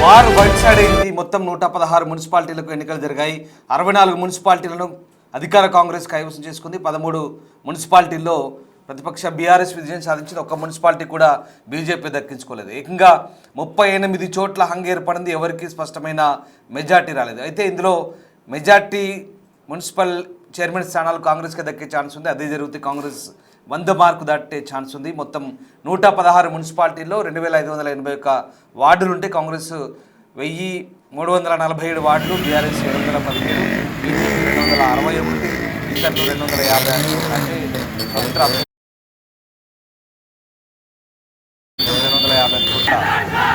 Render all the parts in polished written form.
వారు white side అయింది. మొత్తం 116 మున్సిపాలిటీలకు ఎన్నికలు జరిగాయి. 64 మున్సిపాలిటీలను అధికార కాంగ్రెస్ కైవసం చేసుకుంది. 13 మున్సిపాలిటీల్లో ప్రతిపక్ష బీఆర్ఎస్ విజయం సాధించింది. ఒక్క మున్సిపాలిటీ కూడా బీజేపీ దక్కించుకోలేదు. ఏకంగా 38 చోట్ల హంగ్ ఏర్పడింది. ఎవరికి స్పష్టమైన మెజార్టీ రాలేదు. అయితే ఇందులో మెజార్టీ మున్సిపల్ చైర్మన్ స్థానాలు కాంగ్రెస్కి దక్కే ఛాన్స్ ఉంది. అదే జరిగితే కాంగ్రెస్ 100 మార్కు దాటే ఛాన్స్ ఉంది. మొత్తం 116 మున్సిపాలిటీల్లో 2581 వార్డులు ఉంటే కాంగ్రెస్ 1347 వార్డులు, బీఆర్ఎస్ 717, బీజేపీ 261, ఇతరులు 250. అంటే స్వతంత్ర 250 చోట్ల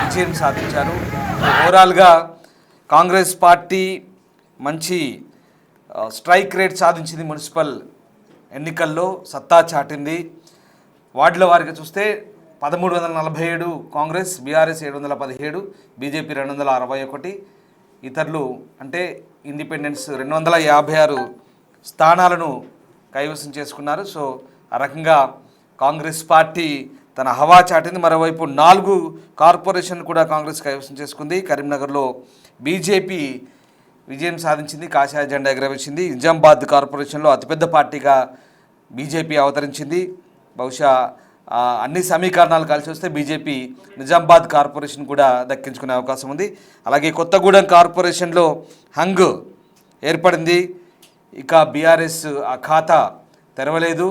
విజయం సాధించారు. ఓవరాల్గా కాంగ్రెస్ పార్టీ మంచి స్ట్రైక్ రేట్ సాధించింది. మున్సిపల్ ఎన్నికల్లో సత్తా చాటింది. వార్డుల వారికి చూస్తే 1347 కాంగ్రెస్, బీఆర్ఎస్ 717, బీజేపీ 261, ఇతరులు అంటే ఇండిపెండెన్స్ 256 స్థానాలను కైవసం చేసుకున్నారు. సో ఆ రకంగా కాంగ్రెస్ పార్టీ తన హవా చాటింది. మరోవైపు 4 కార్పొరేషన్ కూడా కాంగ్రెస్ కైవసం చేసుకుంది. కరీంనగర్లో బీజేపీ విజయం సాధించింది, కాషాయ జెండా ఎగరవేసింది. నిజామాబాద్ కార్పొరేషన్లో అతిపెద్ద పార్టీగా బీజేపీ అవతరించింది. బహుశా అన్ని సమీకరణాలు కలిసి వస్తే బీజేపీ నిజామాబాద్ కార్పొరేషన్ కూడా దక్కించుకునే అవకాశం ఉంది. అలాగే కొత్తగూడెం కార్పొరేషన్లో హంగ్ ఏర్పడింది. ఇక బీఆర్ఎస్ ఆ ఖాతా తెరవలేదు.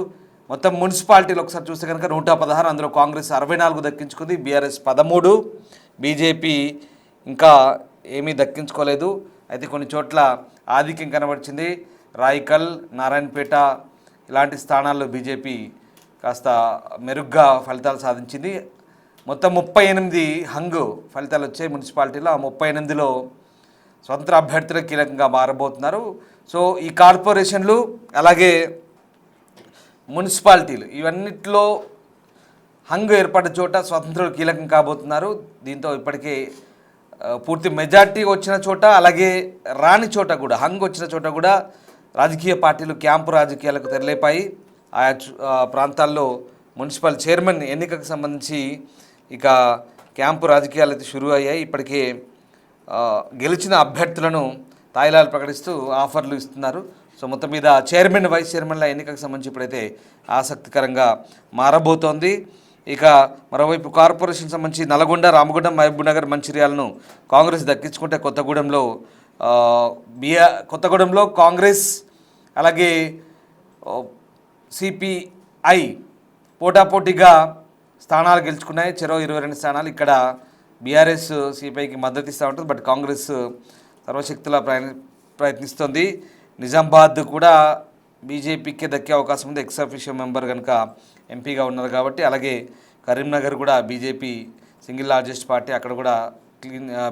మొత్తం మున్సిపాలిటీలు ఒకసారి చూస్తే కనుక 116, అందులో కాంగ్రెస్ 64 దక్కించుకుంది, బీఆర్ఎస్ 13, బీజేపీ ఇంకా ఏమీ దక్కించుకోలేదు. అయితే కొన్ని చోట్ల ఆధిక్యం కనబడిచింది. రాయికల్, నారాయణపేట ఇలాంటి స్థానాల్లో బీజేపీ కాస్త మెరుగ్గా ఫలితాలు సాధించింది. మొత్తం 38 హంగ్ ఫలితాలు వచ్చాయి మున్సిపాలిటీలో. ఆ 38లో స్వతంత్ర అభ్యర్థులు కీలకంగా మారబోతున్నారు. సో ఈ కార్పొరేషన్లు అలాగే మున్సిపాలిటీలు ఇవన్నిట్లో హంగ్ ఏర్పడ్డ చోట స్వతంత్రులు కీలకం కాబోతున్నారు. దీంతో ఇప్పటికే పూర్తి మెజార్టీ వచ్చిన చోట అలాగే రాని చోట కూడా హంగ్ వచ్చిన చోట కూడా రాజకీయ పార్టీలు క్యాంపు రాజకీయాలకు తెరలేపాయి. ఆయా ప్రాంతాల్లో మున్సిపల్ చైర్మన్ ఎన్నికకు సంబంధించి ఇక క్యాంపు రాజకీయాలు అయితే షురూ అయ్యాయి. ఇప్పటికే గెలిచిన అభ్యర్థులను తాయిలాలు ప్రకటిస్తూ ఆఫర్లు ఇస్తున్నారు. సో మొత్తం మీద చైర్మన్, వైస్ చైర్మన్ల ఎన్నికకు సంబంధించి ఇప్పుడైతే ఆసక్తికరంగా మారబోతోంది. ఇక మరోవైపు కార్పొరేషన్ సంబంధించి నల్గొండ, రామగుండం, మహబూబ్నగర్, మంచిర్యాలను కాంగ్రెస్ దక్కించుకుంటే కొత్తగూడెంలో కాంగ్రెస్ అలాగే సిపిఐ పోటాపోటీగా స్థానాలు గెలుచుకున్నాయి. చెరో 22 స్థానాలు. ఇక్కడ బీఆర్ఎస్ సిపిఐకి మద్దతు ఇస్తూ ఉంటుంది, బట్ కాంగ్రెస్ సర్వశక్తులా ప్రయత్నిస్తుంది. నిజామాబాద్ కూడా బీజేపీకే దక్కే అవకాశం ఉంది. ఎక్స్ అఫీషియో మెంబర్ కనుక ఎంపీగా ఉన్నారు కాబట్టి. అలాగే కరీంనగర్ కూడా బీజేపీ సింగిల్ లార్జెస్ట్ పార్టీ, అక్కడ కూడా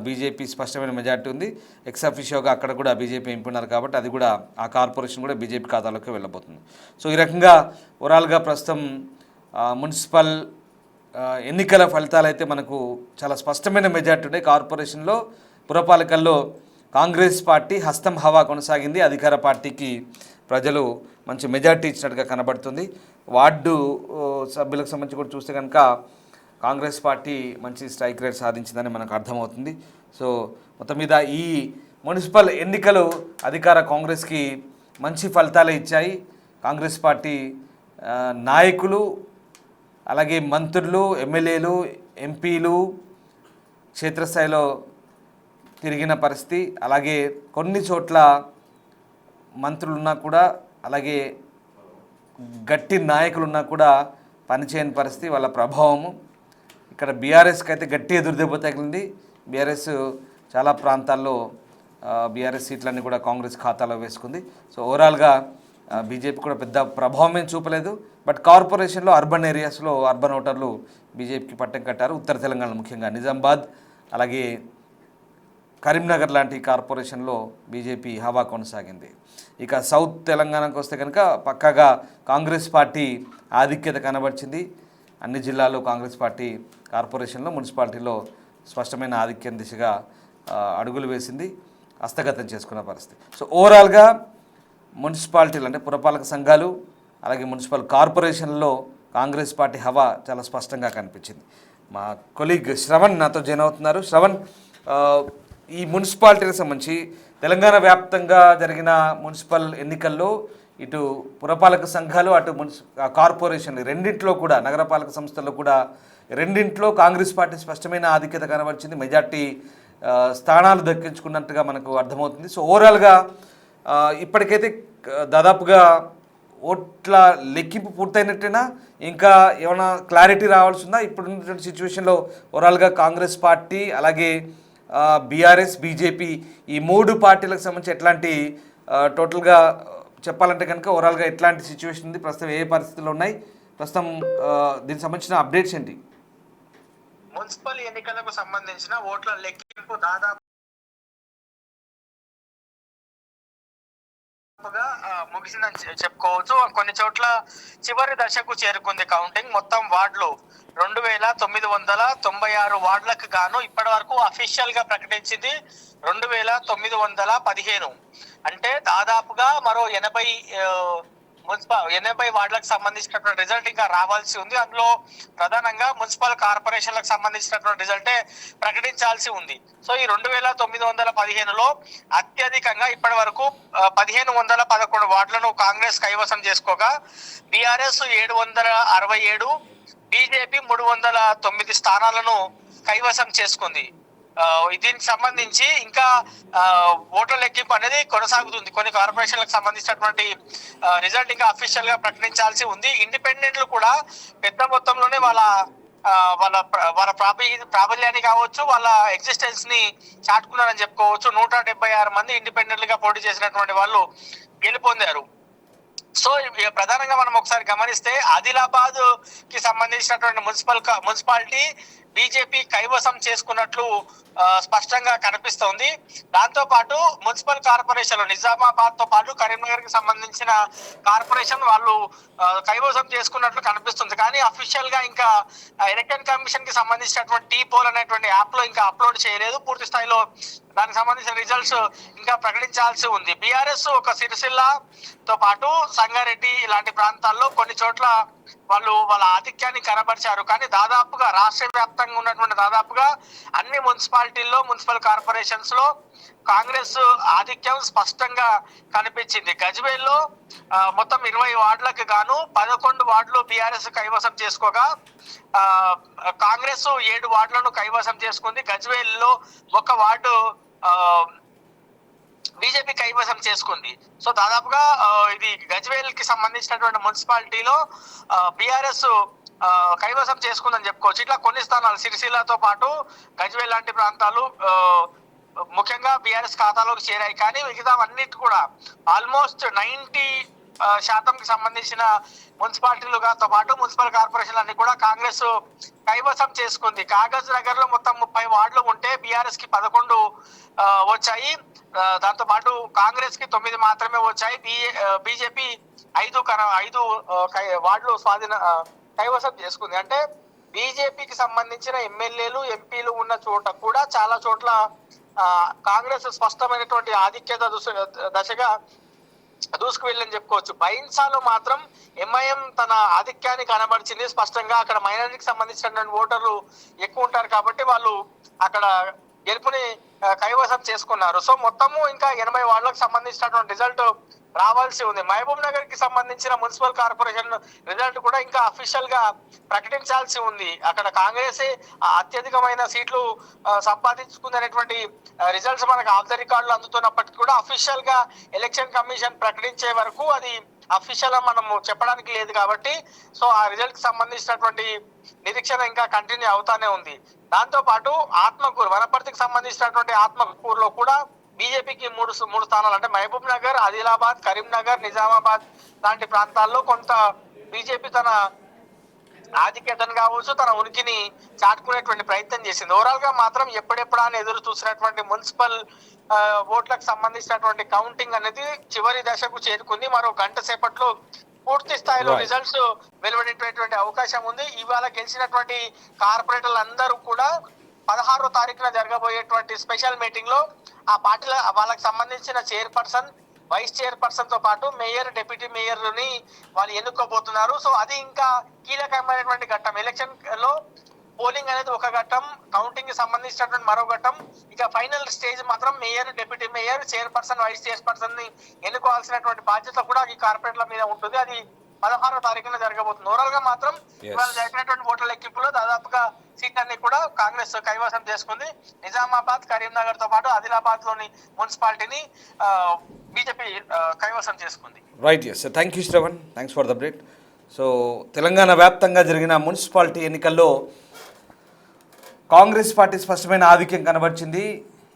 బీజేపీ స్పష్టమైన మెజార్టీ ఉంది. ఎక్స్ అఫీషియోగా అక్కడ కూడా బీజేపీ ఎంపీ ఉన్నారు కాబట్టి అది కూడా ఆ కార్పొరేషన్ కూడా బీజేపీ ఖాతాలోకి వెళ్ళబోతుంది. సో ఈ రకంగా ఓవరాల్గా ప్రస్తుతం మున్సిపల్ ఎన్నికల ఫలితాలు అయితే మనకు చాలా స్పష్టమైన మెజార్టీ ఉన్నాయి. కార్పొరేషన్లో, పురపాలికల్లో కాంగ్రెస్ పార్టీ హస్తం హవా కొనసాగింది. అధికార పార్టీకి ప్రజలు మంచి మెజార్టీ ఇచ్చినట్టుగా కనబడుతుంది. వార్డు సభ్యులకు సంబంధించి కూడా చూస్తే కనుక కాంగ్రెస్ పార్టీ మంచి స్ట్రైక్ రేట్ సాధించిందని మనకు అర్థమవుతుంది. సో మొత్తం మీద ఈ మున్సిపల్ ఎన్నికలు అధికార కాంగ్రెస్కి మంచి ఫలితాలే ఇచ్చాయి. కాంగ్రెస్ పార్టీ నాయకులు అలాగే మంత్రులు, ఎమ్మెల్యేలు, ఎంపీలు క్షేత్రస్థాయిలో తిరిగిన పరిస్థితి. అలాగే కొన్ని చోట్ల మంత్రులున్నా కూడా అలాగే గట్టి నాయకులున్నా కూడా పనిచేయని పరిస్థితి, వాళ్ళ ప్రభావము. ఇక్కడ బీఆర్ఎస్కి అయితే గట్టి ఎదురుదెబ్బ తగిలింది. బీఆర్ఎస్ చాలా ప్రాంతాల్లో బీఆర్ఎస్ సీట్లన్నీ కూడా కాంగ్రెస్ ఖాతాలో వేసుకుంది. సో ఓవరాల్గా బీజేపీ కూడా పెద్ద ప్రభావం ఏం చూపలేదు. బట్ కార్పొరేషన్లో అర్బన్ ఏరియాస్లో అర్బన్ ఓటర్లు బీజేపీకి పట్టం కట్టారు. ఉత్తర తెలంగాణ ముఖ్యంగా నిజామాబాద్ అలాగే కరీంనగర్ లాంటి కార్పొరేషన్లో బీజేపీ హవా కొనసాగింది. ఇక సౌత్ తెలంగాణకు వస్తే కనుక పక్కాగా కాంగ్రెస్ పార్టీ ఆధిక్యత కనబరిచింది. అన్ని జిల్లాల్లో కాంగ్రెస్ పార్టీ కార్పొరేషన్లో, మున్సిపాలిటీలో స్పష్టమైన ఆధిక్యం దిశగా అడుగులు వేసింది, హస్తగతం చేసుకున్న పరిస్థితి. సో ఓవరాల్గా మున్సిపాలిటీలు అంటే పురపాలక సంఘాలు అలాగే మున్సిపల్ కార్పొరేషన్లో కాంగ్రెస్ పార్టీ హవా చాలా స్పష్టంగా కనిపించింది. మా కొలీగ్ శ్రవణ్ నాతో జాయిన్ అవుతున్నారు. శ్రవణ్, ఆ, ఈ మున్సిపాలిటీకి సంబంధించి తెలంగాణ వ్యాప్తంగా జరిగిన మున్సిపల్ ఎన్నికల్లో ఇటు పురపాలక సంఘాలు అటు కార్పొరేషన్ రెండింటిలో కూడా నగరపాలక సంస్థల్లో కూడా రెండింటిలో కాంగ్రెస్ పార్టీ స్పష్టమైన ఆధిక్యత కనబరిచింది. మెజార్టీ స్థానాలు దక్కించుకున్నట్టుగా మనకు అర్థమవుతుంది. సో ఓవరాల్గా ఇప్పటికైతే దాదాపుగా ఓట్ల లెక్కింపు పూర్తయినట్టేనా, ఇంకా ఏమైనా క్లారిటీ రావాల్సి ఉందా? ఇప్పుడు ఉన్నటువంటి సిచ్యువేషన్లో ఓవరాల్గా కాంగ్రెస్ పార్టీ అలాగే బీఆర్ఎస్ బీజేపీ ఈ మూడు పార్టీలకు సంబంధించి ఎట్లాంటి టోటల్గా చెప్పాలంటే కనుక ఓవరాల్గా ఎట్లాంటి సిచ్యువేషన్ ఉంది, ప్రస్తుతం ఏ పరిస్థితుల్లో ఉన్నాయి, ప్రస్తుతం దీనికి సంబంధించిన అప్డేట్స్ ఏంటి? మున్సిపల్ ఎన్నికలకు సంబంధించిన ఓట్ల లెక్కింపు దాదాపుగా ముగిసిందని చెప్పుకోవచ్చు. కొన్ని చోట్ల చివరి దశకు చేరుకుంది కౌంటింగ్. మొత్తం వార్డులు 2996 వార్డులకు గాను ఇప్పటి వరకు అఫీషియల్ గా ప్రకటించింది 2915. అంటే దాదాపుగా మరో 80 వార్డులకు సంబంధించినటువంటి రిజల్ట్ ఇంకా రావాల్సి ఉంది. అందులో ప్రధానంగా మున్సిపల్ కార్పొరేషన్లకు సంబంధించినటువంటి రిజల్టే ప్రకటించాల్సి ఉంది. సో ఈ 2915లో అత్యధికంగా ఇప్పటి వరకు 1511 వార్డులను కాంగ్రెస్ కైవసం చేసుకోగా బీఆర్ఎస్ 767, బీజేపీ 309 స్థానాలను కైవసం చేసుకుంది. దీనికి సంబంధించి ఇంకా ఓట్ల లెక్కింపు అనేది కొనసాగుతుంది. కొన్ని కార్పొరేషన్లకు సంబంధించినటువంటి రిజల్ట్ ఇంకా అఫీషియల్ గా ప్రకటించాల్సి ఉంది. ఇండిపెండెంట్లు కూడా పెద్ద మొత్తంలోనే వాళ్ళ వాళ్ళ వాళ్ళ ప్రాబల్యాన్ని కావచ్చు, వాళ్ళ ఎగ్జిస్టెన్స్ ని చాటుకున్నారని చెప్పుకోవచ్చు. 176 మంది ఇండిపెండెంట్ గా పోటీ చేసినటువంటి వాళ్ళు గెలుపొందారు. సో ప్రధానంగా మనం ఒకసారి గమనిస్తే ఆదిలాబాద్ కి సంబంధించినటువంటి మున్సిపాలిటీ బీజేపీ కైవసం చేసుకున్నట్లు స్పష్టంగా కనిపిస్తోంది. దాంతో పాటు మున్సిపల్ కార్పొరేషన్ నిజామాబాద్ తో పాటు కరీంనగర్ కి సంబంధించిన కార్పొరేషన్ వాళ్ళు కైవసం చేసుకున్నట్లు కనిపిస్తుంది. కానీ అఫీషియల్ గా ఇంకా ఎలక్షన్ కమిషన్ కి సంబంధించినటువంటి టీ పోల్ అనేటువంటి యాప్ లో ఇంకా అప్లోడ్ చేయలేదు. పూర్తి స్థాయిలో దానికి సంబంధించిన రిజల్ట్స్ ఇంకా ప్రకటించాల్సి ఉంది. బీఆర్ఎస్ ఒక సిరిసిల్లతో పాటు సంగారెడ్డి ఇలాంటి ప్రాంతాల్లో కొన్ని చోట్ల వాళ్ళ ఆధిక్యాన్ని కనబరిచారు. కానీ దాదాపుగా రాష్ట్ర వ్యాప్తంగా ఉన్నటువంటి దాదాపుగా అన్ని మున్సిపాలిటీల్లో మున్సిపల్ కార్పొరేషన్స్ లో కాంగ్రెస్ ఆధిక్యం స్పష్టంగా కనిపించింది. గజ్వేల్లో మొత్తం 20 వార్డులకు గాను 11 వార్డులు బీఆర్ఎస్ కైవసం చేసుకోగా కాంగ్రెస్ 7 వార్డులను కైవసం చేసుకుంది. గజ్వేల్లో ఒక వార్డు బీజేపీ కైవసం చేసుకుంది. సో దాదాపుగా ఇది గజ్వేల్ కి సంబంధించినటువంటి మున్సిపాలిటీలో బీఆర్ఎస్ కైవసం చేసుకుందని చెప్పుకోవచ్చు. ఇట్లా కొన్ని స్థానాలు సిరిసిల్లతో పాటు గజ్వేల్ లాంటి ప్రాంతాలు ముఖ్యంగా బీఆర్ఎస్ ఖాతాలోకి చేరాయి. కానీ మిగతా అన్నిటి కూడా ఆల్మోస్ట్ 90% కి సంబంధించిన మున్సిపాలిటీలుగాతో పాటు మున్సిపల్ కార్పొరేషన్ అన్ని కూడా కాంగ్రెస్ కైవసం చేసుకుంది. కాగజ్ నగర్ లో మొత్తం 30 వార్డులు ఉంటే బీఆర్ఎస్ కి 11 వచ్చాయి. దాంతో పాటు కాంగ్రెస్ కి 9 మాత్రమే వచ్చాయి. బీజేపీ 5 వార్డులు కైవసం చేసుకుంది. అంటే బీజేపీకి సంబంధించిన ఎమ్మెల్యేలు ఎంపీలు ఉన్న చోట కూడా చాలా చోట్ల కాంగ్రెస్ స్పష్టమైనటువంటి ఆధిక్యత దశగా దూసుకు వెళ్ళని చెప్పుకోవచ్చు. బైన్సాలో మాత్రం ఎంఐఎం తన ఆధిక్యాన్ని కనబరిచింది స్పష్టంగా. అక్కడ మైనారిటీకి సంబంధించినటువంటి ఓటర్లు ఎక్కువ ఉంటారు కాబట్టి వాళ్ళు అక్కడ గెలుపుని కైవసం చేసుకున్నారు. సో మొత్తము ఇంకా 80 వార్డులకు సంబంధించినటువంటి రిజల్ట్ రావాల్సి ఉంది. మహబూబ్ నగర్ కి సంబంధించిన మున్సిపల్ కార్పొరేషన్ రిజల్ట్ కూడా ఇంకా అఫీషియల్ గా ప్రకటించాల్సి ఉంది. అక్కడ కాంగ్రెస్ అత్యధికమైన సీట్లు సంపాదించుకుంది అనేటువంటి రిజల్ట్స్ మనకు ఆఫ్ ద రికార్డులు అందుతున్నప్పటికీ కూడా అఫీషియల్ గా ఎలక్షన్ కమిషన్ ప్రకటించే వరకు అది అఫీషియల్ గా మనం చెప్పడానికి లేదు కాబట్టి సో ఆ రిజల్ట్ కి సంబంధించినటువంటి నిరీక్షణ ఇంకా కంటిన్యూ అవుతానే ఉంది. దాంతో పాటు ఆత్మకూరు వనపర్తికి సంబంధించినటువంటి ఆత్మకూరులో కూడా బీజేపీకి మూడు స్థానాలు అంటే మహబూబ్ నగర్, ఆదిలాబాద్, కరీంనగర్, నిజామాబాద్ లాంటి ప్రాంతాల్లో కొంత బీజేపీ తన ఆధిక్యతను కావచ్చు తన ఉనికిని చాటుకునేటువంటి ప్రయత్నం చేసింది. ఓవరాల్ గా మాత్రం ఎప్పుడెప్పుడా అని ఎదురు చూసినటువంటి మున్సిపల్ ఓట్లకు సంబంధించినటువంటి కౌంటింగ్ అనేది చివరి దశకు చేరుకుంది. మరో గంట సేపట్లో పూర్తి స్థాయిలో రిజల్ట్స్ వెలువడేటటువంటి అవకాశం ఉంది. ఇవాళ గెలిచినటువంటి కార్పొరేటర్లు అందరూ కూడా 16వ తారీఖున జరగబోయేటువంటి స్పెషల్ మీటింగ్ లో ఆ పార్టీల వాళ్ళకి సంబంధించిన చైర్పర్సన్, వైస్ చైర్పర్సన్ తో పాటు మేయర్, డిప్యూటీ మేయర్ ని వాళ్ళు ఎన్నుకోబోతున్నారు. సో అది ఇంకా కీలకమైనటువంటి ఘట్టం. ఎలక్షన్ లో పోలింగ్ అనేది ఒక ఘట్టం, కౌంటింగ్ కి సంబంధించినటువంటి మరో ఘట్టం, ఇక ఫైనల్ స్టేజ్ మాత్రం mayor, deputy mayor, chairperson, vice chairperson ని ఎన్నుకోవాల్సినటువంటి బాధ్యత కూడా ఈ కార్పొరేట్ల మీద ఉంటుంది. అది 16వ తారీఖున జరగబోతుంది. ఓవరాల్ గా మాత్రం ఇవాళ జరిగినటువంటి ఓట్ల లెక్కింపులో దాదాపుగా సీట్లన్నీ కూడా కాంగ్రెస్ కైవసం చేసుకుంది. నిజామాబాద్, కరీంనగర్ తో పాటు ఆదిలాబాద్ లోని మున్సిపాలిటీని బీజేపీ కైవసం చేసుకుంది. Right, yes, thank you Shravan, thanks for the update. So Telangana వ్యాప్తంగా జరిగిన మున్సిపాలిటీ ఎన్నికల్లో కాంగ్రెస్ పార్టీ స్పష్టమైన ఆధిక్యం కనబరిచింది.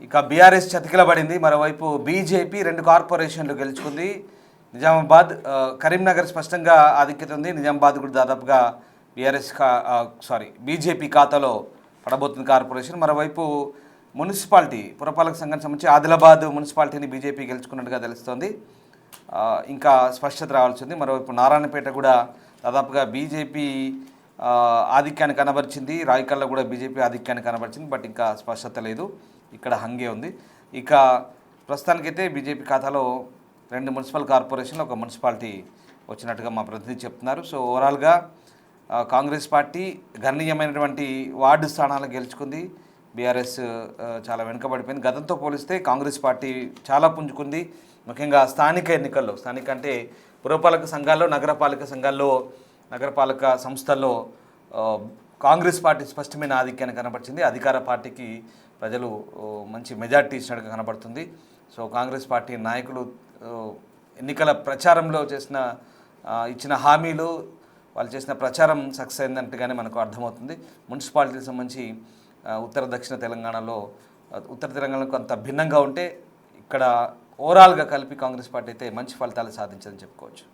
ఇక బీఆర్ఎస్ చతికిలబడింది. మరోవైపు బీజేపీ 2 కార్పొరేషన్లు గెలుచుకుంది. నిజామాబాద్, కరీంనగర్ స్పష్టంగా ఆధిక్యత ఉంది. నిజామాబాద్ కూడా దాదాపుగా బీజేపీ ఖాతాలో పడబోతుంది కార్పొరేషన్. మరోవైపు మున్సిపాలిటీ పురపాలక సంఘానికి సంబంధించి ఆదిలాబాద్ మున్సిపాలిటీని బీజేపీ గెలుచుకున్నట్టుగా తెలుస్తోంది. ఇంకా స్పష్టత రావాల్సి ఉంది. మరోవైపు నారాయణపేట కూడా దాదాపుగా బీజేపీ ఆధిక్యాన్ని కనబరిచింది. రాయకల్లో కూడా బీజేపీ ఆధిక్యాన్ని కనబరిచింది. బట్ ఇంకా స్పష్టత లేదు. ఇక్కడ హంగే ఉంది. ఇక ప్రస్తుతానికైతే బీజేపీ ఖాతాలో 2 మున్సిపల్ కార్పొరేషన్లు, 1 మున్సిపాలిటీ వచ్చినట్టుగా మా ప్రతినిధి చెప్తున్నారు. సో ఓవరాల్గా కాంగ్రెస్ పార్టీ గణనీయమైనటువంటి వార్డు స్థానాలు గెలుచుకుంది. బీఆర్ఎస్ చాలా వెనుకబడిపోయింది. గతంతో పోలిస్తే కాంగ్రెస్ పార్టీ చాలా పుంజుకుంది. ముఖ్యంగా స్థానిక ఎన్నికల్లో, స్థానిక అంటే పురపాలక సంఘాల్లో, నగరపాలక సంస్థల్లో కాంగ్రెస్ పార్టీ స్పష్టమైన ఆధిక్యాన్ని కనబరిచింది. అధికార పార్టీకి ప్రజలు మంచి మెజార్టీ ఇచ్చినట్టుగా కనబడుతుంది. సో కాంగ్రెస్ పార్టీ నాయకులు ఎన్నికల ప్రచారంలో ఇచ్చిన హామీలు, వాళ్ళు చేసిన ప్రచారం సక్సెస్ అయిందంటేగానే మనకు అర్థమవుతుంది. మున్సిపాలిటీకి సంబంధించి ఉత్తర దక్షిణ తెలంగాణలో, ఉత్తర తెలంగాణలో కొంత భిన్నంగా ఉంటే ఇక్కడ ఓవరాల్గా కలిపి కాంగ్రెస్ పార్టీ అయితే మంచి ఫలితాలు సాధించదని చెప్పుకోవచ్చు.